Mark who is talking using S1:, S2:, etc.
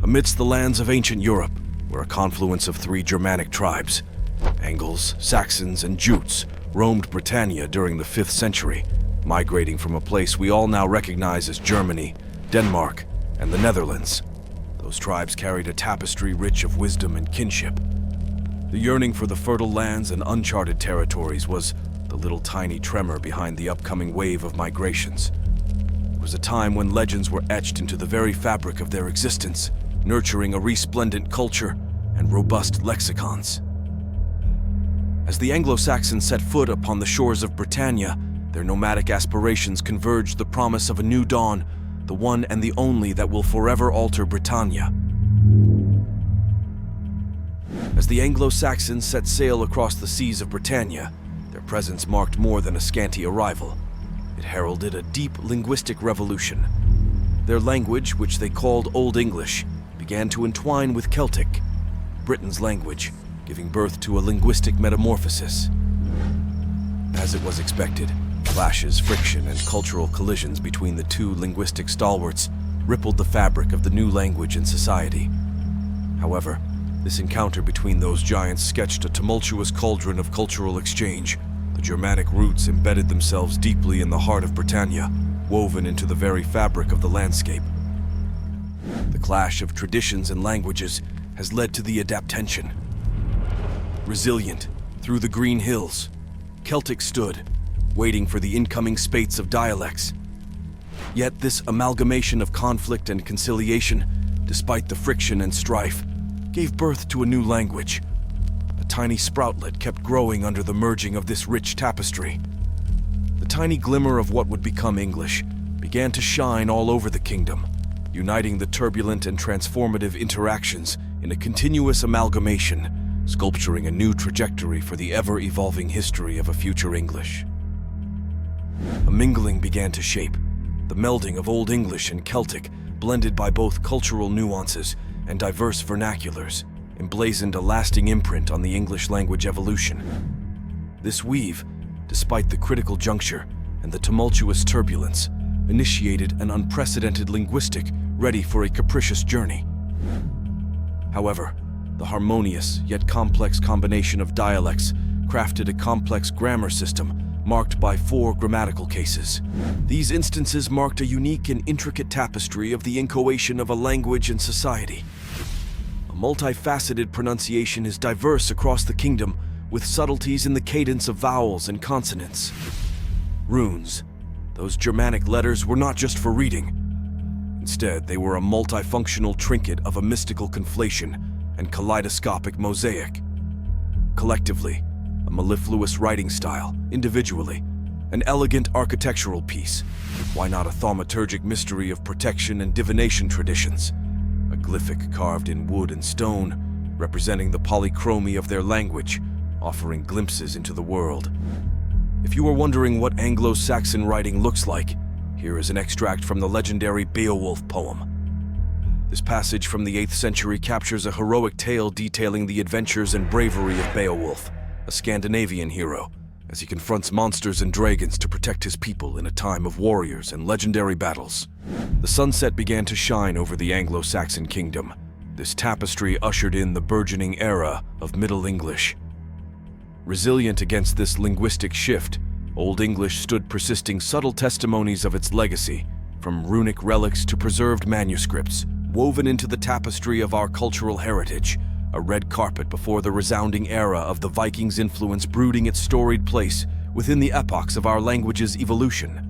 S1: Amidst the lands of ancient Europe were a confluence of three Germanic tribes. Angles, Saxons, and Jutes roamed Britannia during the 5th century, migrating from a place we all now recognize as Germany, Denmark, and the Netherlands. Those tribes carried a tapestry rich of wisdom and kinship. The yearning for the fertile lands and uncharted territories was the little tiny tremor behind the upcoming wave of migrations. It was a time when legends were etched into the very fabric of their existence, nurturing a resplendent culture and robust lexicons. As the Anglo-Saxons set foot upon the shores of Britannia, their nomadic aspirations converged the promise of a new dawn, the one and the only that will forever alter Britannia. As the Anglo-Saxons set sail across the seas of Britannia, their presence marked more than a scanty arrival. It heralded a deep linguistic revolution. Their language, which they called Old English, began to entwine with Celtic, Britain's language, giving birth to a linguistic metamorphosis. As it was expected, clashes, friction, and cultural collisions between the two linguistic stalwarts rippled the fabric of the new language and society. However, this encounter between those giants sketched a tumultuous cauldron of cultural exchange. The Germanic roots embedded themselves deeply in the heart of Britannia, woven into the very fabric of the landscape. The clash of traditions and languages has led to the adaptation. Resilient, through the green hills, Celtic stood, waiting for the incoming spates of dialects. Yet this amalgamation of conflict and conciliation, despite the friction and strife, gave birth to a new language. A tiny sproutlet kept growing under the merging of this rich tapestry. The tiny glimmer of what would become English began to shine all over the kingdom, uniting the turbulent and transformative interactions in a continuous amalgamation, sculpturing a new trajectory for the ever-evolving history of a future English. A mingling began to shape, the melding of Old English and Celtic, blended by both cultural nuances and diverse vernaculars, emblazoned a lasting imprint on the English language evolution. This weave, despite the critical juncture and the tumultuous turbulence, initiated an unprecedented linguistic ready for a capricious journey. However, the harmonious yet complex combination of dialects crafted a complex grammar system marked by 4 grammatical cases. These instances marked a unique and intricate tapestry of the inchoation of a language and society. A multifaceted pronunciation is diverse across the kingdom, with subtleties in the cadence of vowels and consonants. Runes, those Germanic letters, were not just for reading. Instead, they were a multifunctional trinket of a mystical conflation and kaleidoscopic mosaic. Collectively, a mellifluous writing style; individually, an elegant architectural piece. Why not a thaumaturgic mystery of protection and divination traditions? A glyphic carved in wood and stone, representing the polychromy of their language, offering glimpses into the world. If you are wondering what Anglo-Saxon writing looks like, here is an extract from the legendary Beowulf poem. This passage from the 8th century captures a heroic tale detailing the adventures and bravery of Beowulf, a Scandinavian hero, as he confronts monsters and dragons to protect his people in a time of warriors and legendary battles. The sunset began to shine over the Anglo-Saxon kingdom. This tapestry ushered in the burgeoning era of Middle English. Resilient against this linguistic shift, Old English stood persisting subtle testimonies of its legacy, from runic relics to preserved manuscripts, woven into the tapestry of our cultural heritage, a red carpet before the resounding era of the Vikings' influence brooding its storied place within the epochs of our language's evolution.